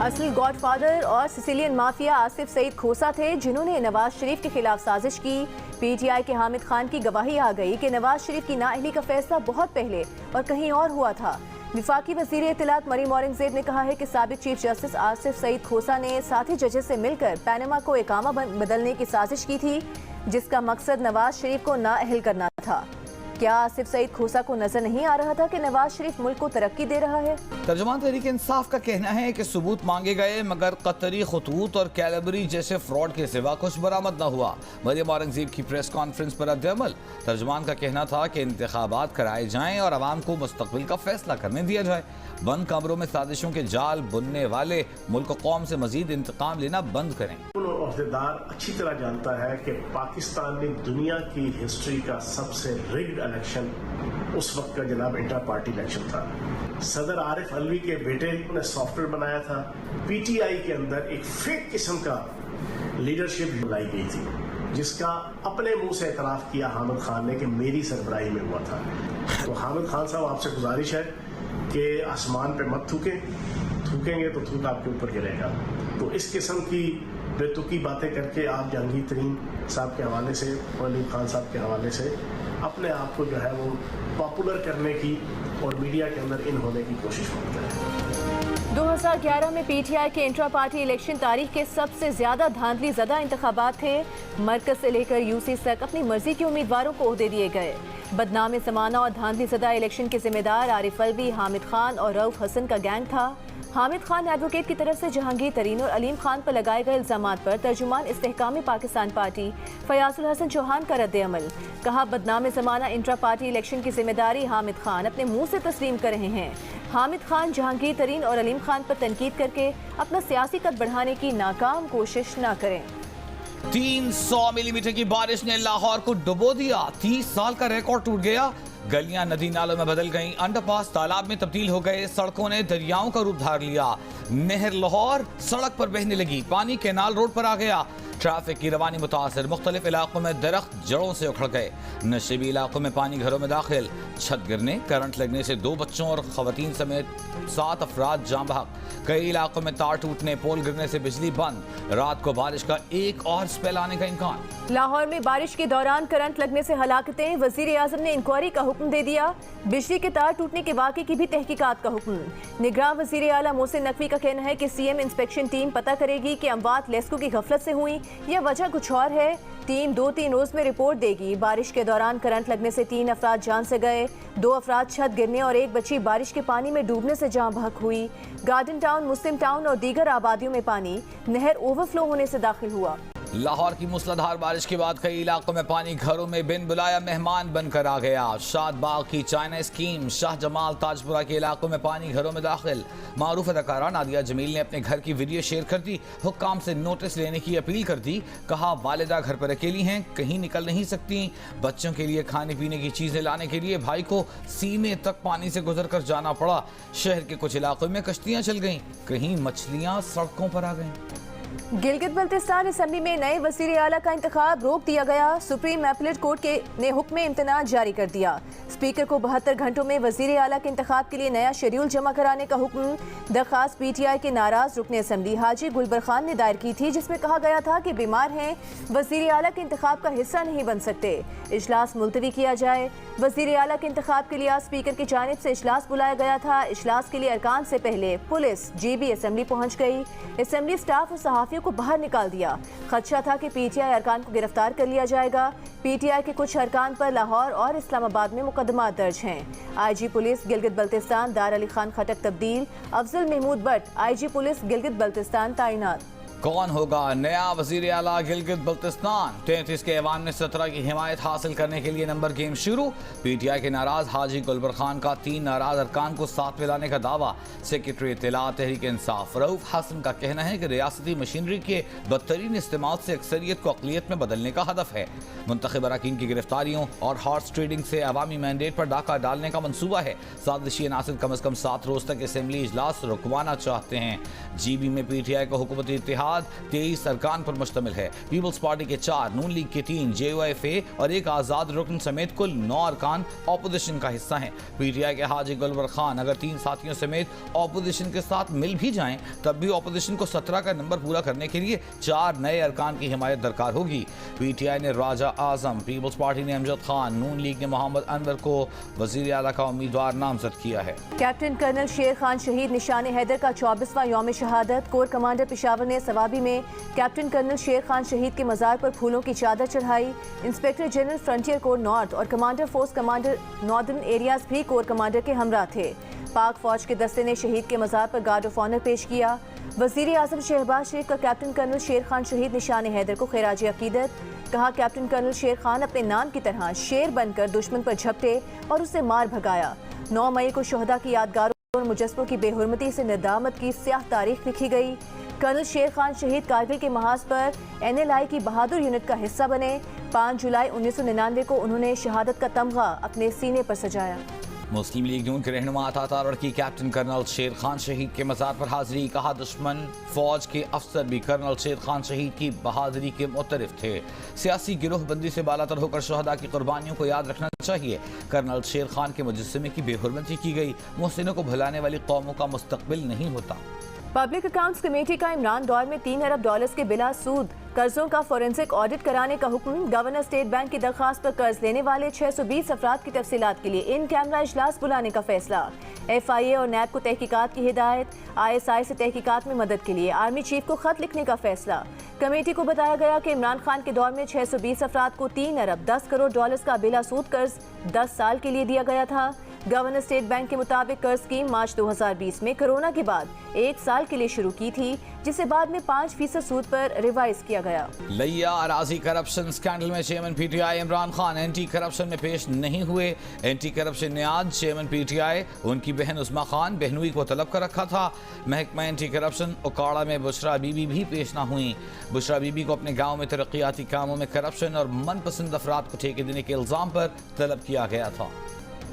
असल गॉडफादर और Sicilian mafia Asif Saeed खोसा थे, जिन्होंने नवाज शरीफ के खिलाफ साजिश की। पीटीआई के हामिद खान की गवाही आ गई कि नवाज शरीफ की नाअहली का फैसला बहुत पहले और कहीं और हुआ था। विफाकी वज़ीर इत्तलात मरीम औरंगजेब ने कहा है कि साबिक चीफ जस्टिस आसिफ सईद खोसा ने साथी जजेस से मिलकर पैनामा को इकामा बदलने की साजिश की थी, जिसका मकसद नवाज शरीफ को नाअहल करना था। क्या आसिफ सईद खोसा को नजर नहीं आ रहा था कि नवाज शरीफ मुल्क को तरक्की दे रहा है? तर्जुमान तहरीक इंसाफ का कहना है कि सबूत मांगे गए मगर कतरी खतूत और कैलबरी जैसे फ्रॉड के सिवा कुछ बरामद न हुआ। मरियम औरंगजेब की प्रेस कॉन्फ्रेंस पर रद्द-ए-अमल। तर्जुमान का कहना था कि इंतखाबात कराए जाएं और अवाम को मुस्तकबिल का फैसला करने दिया जाए। बंद कमरों में साजिशों के जाल बुनने वाले मुल्क कौम से मजीद इंतकाम लेना बंद करें। अहदेदार अच्छी तरह जानता है कि पाकिस्तान ने दुनिया की हिस्ट्री का सबसे रिग्ड इलेक्शन उस वक्त का जनाब इंटर पार्टी इलेक्शन था। सदर आरिफ अलवी के बेटे ने सॉफ्टवेयर बनाया था। पीटीआई के अंदर एक फेक किस्म का लीडरशिप लाई गई थी, जिसका अपने मुंह से एतराफ किया हामिद खान ने कि मेरी सरबराही में हुआ था। तो हामिद खान साहब, आपसे गुजारिश है कि आसमान पे मत थूकें, थूकेंगे तो थूक आपके ऊपर गिरेगा। तो इस किस्म की बेतुकी बातें करके आप जहांगीर तरीन साहब के हवाले से, अलीम खान साहब के हवाले से अपने आप को जो है वो पॉपुलर करने की और मीडिया के अंदर इन होने की कोशिश मत करें। 2011 में पीटीआई के इंट्रा पार्टी इलेक्शन तारीख के सबसे ज्यादा धांधली ज़दा इंतखाबात थे। मरकज से लेकर यूसी तक अपनी मर्जी के उम्मीदवारों को ओहदे दिए गए। बदनाम ज़माना और धांधली ज़दा इलेक्शन के जिम्मेदार आरिफ अलवी, हामिद खान और रऊफ हसन का गैंग था। हामिद खान एडवोकेट की तरफ से जहांगीर तरीन और अलीम खान पर लगाए गए इल्जामात पर तर्जुमान इस्तेहकाम पाकिस्तान पार्टी फयाजुल हसन चौहान का रद्द-ए-अमल। कहा, बदनाम ज़माना इंट्रा पार्टी इलेक्शन की जिम्मेदारी हामिद खान अपने मुंह से तस्लीम कर रहे हैं। हामिद खान जहांगीर तरीन और अलीम खान पर तनकीद करके अपना सियासी कद बढ़ाने की नाकाम कोशिश न करें। 300 मिलीमीटर की बारिश ने लाहौर को डुबो दिया। 30 साल का रिकॉर्ड टूट गया। गलियां नदी नालों में बदल गईं, अंडरपास तालाब में तब्दील हो गए, सड़कों ने दरियाओं का रूप धार लिया। नहर लाहौर सड़क पर बहने लगी, पानी कैनाल रोड पर आ गया। ट्रैफिक की रवानी मुतासर, मुख्तलिफ इलाकों में दरख्त जड़ों से उखड़ गए। नशीबी इलाकों में पानी घरों में दाखिल। छत गिरने, करंट लगने से 2 बच्चों और खवातीन समेत 7 अफराद जाँ बहक। कई इलाकों में तार टूटने, पोल गिरने से बिजली बंद। रात को बारिश का एक और स्पेल आने का इम्कान। लाहौर में बारिश के दौरान करंट लगने से हलाकतें, वजीर आजम ने इंक्वायरी का हुक्म दे दिया। बिजली के तार टूटने के वाक़े की भी तहकीकात का हुक्म। निगरान वजीर आला मोहसिन नकवी का कहना है कि सीएम इंस्पेक्शन टीम पता करेगी कि अमवात लेस्को की गफलत से हुई या वजह कुछ और है। टीम 2-3 रोज में रिपोर्ट देगी। बारिश के दौरान करंट लगने से 3 अफराद जान से गए, 2 अफराद छत गिरने और एक बच्ची बारिश के पानी में डूबने से जान बहक हुई। गार्डन टाउन, मुस्लिम टाउन और दीगर आबादियों में पानी नहर ओवरफ्लो होने से दाखिल हुआ। लाहौर की मूसलाधार बारिश के बाद कई इलाकों में पानी घरों में बिन बुलाया मेहमान बनकर आ गया। शादबाग की चाइना स्कीम, शाह जमाल ताजपुरा के इलाकों में पानी घरों में दाखिल। मारूफ अदाकारा नादिया जमील ने अपने घर की वीडियो शेयर कर दी। हुक्काम से नोटिस लेने की अपील कर दी। कहा, वालिदा घर पर अकेली हैं, कहीं निकल नहीं सकती। बच्चों के लिए खाने पीने की चीजें लाने के लिए भाई को सीने तक पानी से गुजर कर जाना पड़ा। शहर के कुछ इलाकों में कश्तियां चल गईं, कहीं मछलियां सड़कों पर आ गईं। गिलगित बल्तिस्तान असम्बली में नए वज़ीर आला का इंतखाब रोक दिया गया। सुप्रीम अपीलेट कोर्ट ने हुक्म इम्तना जारी कर दिया। स्पीकर को 72 घंटों में वज़ीर आला के इंतखाब के लिए नया शेड्यूल जमा कराने का हुक्म। दरख्वास्त पीटीआई के नाराज रुकन असम्बली हाजी गुलबर खान ने दायर की थी, जिसमें कहा गया था कि बीमार हैं, वज़ीर आला के इंतखाब का हिस्सा नहीं बन सकते। इजलास मुलतवी किया जाए। वज़ीर आला के इंतखाब के लिए आज स्पीकर की जानिब से इजलास बुलाया गया था। इजलास के लिए अरकान से पहले पुलिस जीबी असम्बली पहुँच गई। असम्बली स्टाफ और सहाफ़ियों को बाहर निकाल दिया। खदशा था कि पीटीआई अरकान को गिरफ्तार कर लिया जाएगा। पीटीआई के कुछ अरकान पर लाहौर और इस्लामाबाद में मुकदमात दर्ज हैं। आईजी पुलिस गिलगित बल्तिस्तान दार अली खान खटक तब्दील, अफजल महमूद भट्ट आईजी पुलिस गिलगित बल्तिस्तान तैनात। कौन होगा नया वजीर आला गिलगित बल्तिस्तान? 33 के ऐवान में 17 की हिमायत हासिल करने के लिए नंबर गेम शुरू। पीटीआई के नाराज हाजी गुलबर खान का 3 नाराज अरकान को साथ मिलाने का दावा। सेक्रेटरी इत्तलात तहरीक इंसाफ रऊफ हसन का कहना है कि रियासती मशीनरी के बदतरीन इस्तेमाल से अक्सरियत को अक़लियत में बदलने का हदफ है। मुंतखब अरकान की गिरफ्तारियों और हॉर्स ट्रेडिंग से अवामी मैंडेट पर डाका डालने का मनसूबा है। साजिशी नासिर कम अज़ कम 7 रोज तक असम्बली इजलास रुकवाना चाहते हैं। जीबी में पीटीआई का हुकूमती इत्तेहाद बाद 23 अरकान पर मुश्तमिल है। पीपल्स पार्टी के 4, नून लीग के 3, JUIFA और एक आज़ाद रुकन समेत कुल 9 अरकान ऑपोजिशन का हिस्सा हैं। PTI के हाजी गुलबर खान अगर 3 साथियों समेत ऑपोजिशन के साथ मिल भी जाएं तब भी ऑपोजिशन को 17 का नंबर पूरा करने के लिए 4 नए अरकान की हिमायत दरकार होगी। PTI ने राजा आजम, पीपल्स पार्टी ने अमजद खान, नून लीग ने मोहम्मद अनवर को वजीर आला का उम्मीदवार नामजद किया है। कैप्टन कर्नल शेर खान शहीद निशान हैदर का 24वां यौम शहादत। कोर कमांडर पेशावर ने सवाबी में कैप्टन कर्नल शेर खान शहीद के मज़ार पर फूलों की चादर चढ़ाई। Inspector general frontier corps north और commander force commander northern areas भी कोर कमांडर के हमरा थे। पाक फौज के दस्ते ने शहीद के मज़ार पर गार्ड ऑफ ऑनर पेश किया। वज़ीर आज़म शहबाज शरीफ का कैप्टन कर्नल शेर खान शहीद निशान हैदर को खिराज अकीदत। कहा, कैप्टन कर्नल शेर खान अपने नाम की तरह शेर बनकर दुश्मन पर झपटे और उसे मार भगाया। 9 मई को शोहदा की यादगारों और मुजस्समों की बेहुरमती से नदामत की स्याह तारीख लिखी गई। कर्नल शेर खान शहीद कारगिल के महाज पर NLI की बहादुर यूनिट का हिस्सा बने। 5 जुलाई 1999 को उन्होंने शहादत का तमगा अपने सीने पर सजाया। मुस्लिम लीग नून के रहनुमा अता तारड़ की कैप्टन कर्नल शेर खान शहीद के मज़ार पर हाजिरी। कहा, दुश्मन फौज के अफसर भी कर्नल शेर खान शहीद की बहादुरी के मुतरिफ थे। सियासी गिरोहबंदी से बालातर होकर शहदा की कुर्बानियों को याद रखना चाहिए। कर्नल शेर खान के मुजस्समे की बेहुरमती की गई। मोहसिनों को भुलाने वाली कौमों का मुस्तकबिल नहीं होता। पब्लिक अकाउंट्स कमेटी का इमरान दौर में 3 अरब डॉलर्स के बिला सूद कर्जों का फोरेंसिक ऑडिट कराने का हुक्म। गवर्नर स्टेट बैंक की दरखास्त पर कर्ज लेने वाले 620 अफराद की तफसीलात के लिए इन कैमरा इजलास बुलाने का फैसला। FIA और NAB को तहकीकात की हिदायत। ISI से तहकीकात में मदद के लिए आर्मी चीफ को खत लिखने का फैसला। कमेटी को बताया गया कि इमरान खान के दौर में 620 अफराद को 3 अरब 10 करोड़ डॉलर्स का बिला सूद कर्ज 10 साल के लिए दिया गया था। गवर्नर स्टेट बैंक के मुताबिक कर्ज स्कीम मार्च 2020 में कोरोना के बाद 1 साल के लिए शुरू की थी, जिसे बाद में 5% सूद पर रिवाइज किया गया। लिया अराजी करप्शन स्कैंडल में chairman PTI Imran Khan anti corruption में पेश नहीं हुए। एंटी करप्शन ने आज चेयरमैन PTI उनकी बहन उस्मा खान बहनोई को तलब कर रखा था। महकमा एंटी करप्शन उकाड़ा में बुशरा बीबी भी पेश न हुई। बुशरा बीबी को अपने गाँव में तरक्याती कामों में करप्शन और मनपसंद अफराद को ठेके देने के इल्जाम पर तलब किया गया था।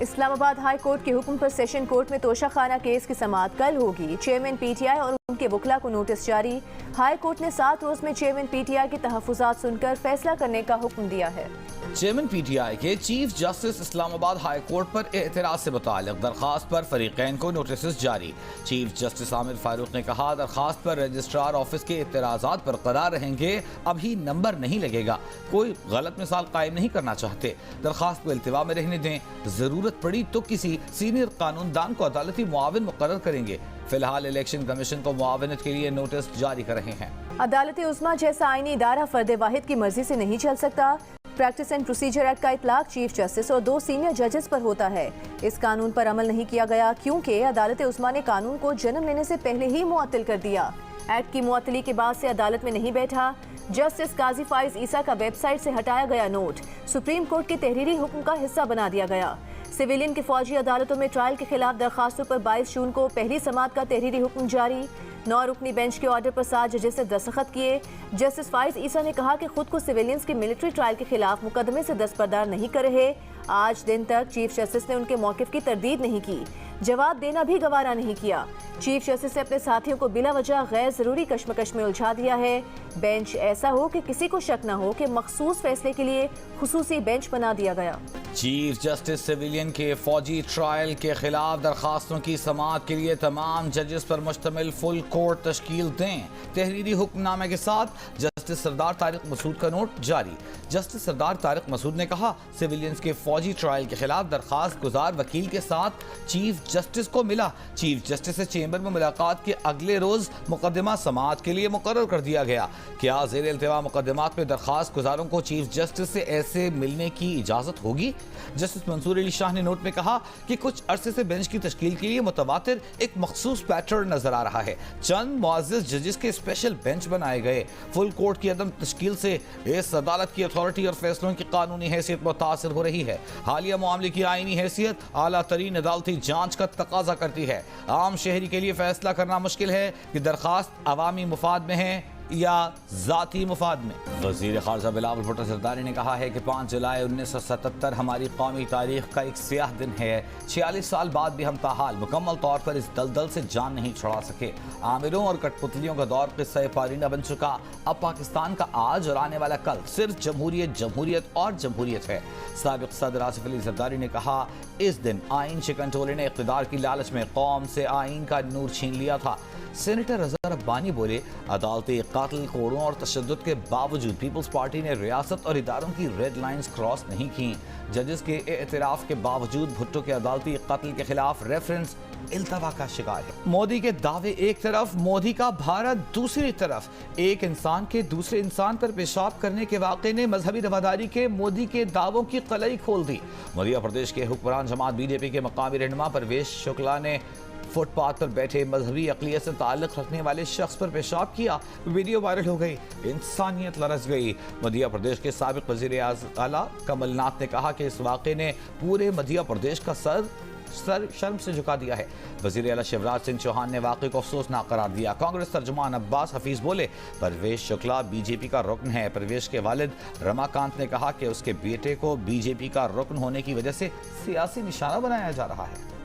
इस्लामाबाद हाई कोर्ट के हुक्म पर सेशन कोर्ट में तोशाखाना केस की समाअत कल होगी। चेयरमैन PTI और उनके वकला को नोटिस जारी। हाई कोर्ट ने 7 रोज में चेयरमैन PTI के तहफ्फुज़ात सुनकर फैसला करने का हुक्म दिया है। चेयरमैन PTI के chief justice Islamabad high court पर एतराज से मुताल्लिक दरखास्त पर फरीकैन को नोटिस जारी। चीफ जस्टिस आमिर फारूक ने कहा, दरखास्त पर रजिस्ट्रार ऑफिस के एतराज़ात बरकरार रहेंगे, अभी नंबर नहीं लगेगा। कोई गलत मिसाल कायम नहीं करना चाहते। दरखास्त को इल्तिवा में रहने दें, जरूरत पड़ी तो किसी सीनियर कानूनदान को अदालती मुआविन मुकर्रर करेंगे। फिलहाल इलेक्शन कमीशन को मुआवनत के लिए नोटिस जारी कर रहे हैं। अदालत उस्मा जैसा आईनी इदारा फर्द वाहिद की मर्जी से नहीं चल सकता। प्रैक्टिस एंड प्रोसीजर एक्ट का इतलाक चीफ जस्टिस और 2 सीनियर जजेस पर होता है। इस कानून पर अमल नहीं किया गया क्योंकि अदालत उस्मा ने कानून को जन्म लेने से पहले ही मुअत्तल कर दिया। एक्ट की मुअत्तली के बाद से अदालत में नहीं बैठा। जस्टिस काजी फाइज ईसा का वेबसाइट से हटाया गया नोट सुप्रीम कोर्ट के तहरीरी हुक्म का हिस्सा बना दिया गया। सिविलियन की फौजी अदालतों में ट्रायल के खिलाफ दरखास्तों पर 22 जून को पहली समाअत का तहरीरी हुक्म जारी। 9 रुकनी बेंच के ऑर्डर पर 7 जजेस से दस्तखत किए। जस्टिस फाइज ईसा ने कहा कि खुद को सिविलियंस के मिलिट्री ट्रायल के खिलाफ मुकदमे से दस्तबरदार नहीं कर रहे। आज दिन तक चीफ जस्टिस ने उनके मौकिफ की तरदीद नहीं की, जवाब देना भी गवारा नहीं किया। चीफ जस्टिस ने अपने साथियों को बिला वजह गैर जरूरी कश्मकश में उलझा दिया है। बेंच ऐसा हो कि किसी को शक न हो कि मखसूस फैसले के लिए खुसूसी बेंच बना दिया गया। चीफ जस्टिस सिविलियन के फौजी ट्रायल के खिलाफ दरखास्तों की समाअत के लिए तमाम जजेस पर मुश्तमिल फुल कोर्ट तश्कील दें। तहरीरी हुक्मनामे के साथ जस्टिस सरदार तारिक मसूद का नोट जारी। जस्टिस सरदार तारिक मसूद ने कहा, सिविलियंस के फौजी ट्रायल के खिलाफ दरखास्त गुजार वकील के साथ चीफ जस्टिस को मिला। चीफ जस्टिस से चेंबर में मुलाकात के अगले रोज मुकदमा समाअत के लिए मुकर्रर कर दिया गया। क्या ज़ेर इल्तिवा मुकदमात में दरखास्त गुजारों को चीफ जस्टिस से ऐसे मिलने की इजाजत होगी? जस्टिस मंसूर अली शाह ने नोट में कहा कि कुछ अरसे से बेंच की तश्कील के लिए मुतवातिर एक मखसूस पैटर्न नजर आ रहा है। चंद मुअज़्ज़िज़ जजेस के स्पेशल बेंच बनाए गए। फुल कोर्ट की अदम तश्कील से इस अदालत की अथॉरिटी और फैसलों की कानूनी हैसियत मुतासिर हो रही है। हालिया मामले की आईनी हैसियत आला तरीन अदालती जांच का तकाजा करती है। आम शहरी के लिए फैसला करना मुश्किल है कि दरखास्त अवामी मुफाद में है या जाती मुफाद में। वज़ीर ख़ारजा बिलावल भुट्टो ज़रदारी ने कहा है कि 5 जुलाई 1977 हमारी कौमी तारीख का एक स्याह दिन है। 46 साल बाद भी हम ताहाल मुकम्मल तौर पर इस दलदल से जान नहीं छुड़ा सके। आमिरों और कठपुतलियों का दौर किस्सा पारीना बन चुका। अब पाकिस्तान का आज और आने वाला कल सिर्फ जमहूरियत, जमहूरियत और जमहूरियत है। साबिक़ सदर आसिफ अली ज़रदारी ने कहा, इस दिन आइन शिकन ने इक़्तिदार की लालच में कौम से आइन का नूर छीन लिया था। सेनेटर अज़हर अब्बानी बोले, अदालती कत्ल, कोड़ों और तशद्दुद के बावजूद पीपल्स पार्टी ने रियासत और इदारों की रेड लाइंस क्रॉस नहीं की। जजेस के एतराफ़ के बावजूद भुट्टो के अदालती कत्ल के खिलाफ रेफरेंस इल्तवा का शिकार है। मोदी के दावे एक तरफ, मोदी का भारत दूसरी तरफ। एक इंसान के दूसरे इंसान पर पेशाब करने के वाक़े ने मजहबी रवादारी के मोदी के दावों की कलई खोल दी। मध्य प्रदेश के हुक्मरान जमात बीजेपी के मकामी रहनुमा परवेश शुक्ला ने फुटपाथ पर बैठे मजहबी अक़लियत से ताल्लुक़ रखने वाले शख्स पर पेशाब किया। वीडियो वायरल हो गई, इंसानियत लरस गई। मध्य प्रदेश के साबिक़ वज़ीर आला कमलनाथ ने कहा कि इस वाक़े ने पूरे मध्य प्रदेश का सर शर्म से झुका दिया है। वज़ीर आला शिवराज सिंह चौहान ने वाक़े को अफसोसनाक करार दिया। कांग्रेस तर्जुमान अब्बास हफीज़ बोले, परवेश शुक्ला बीजेपी का रुकन है। परवेश के वालिद रमाकांत ने कहा कि उसके बेटे को बीजेपी का रुकन होने की वजह से सियासी निशाना बनाया जा रहा है।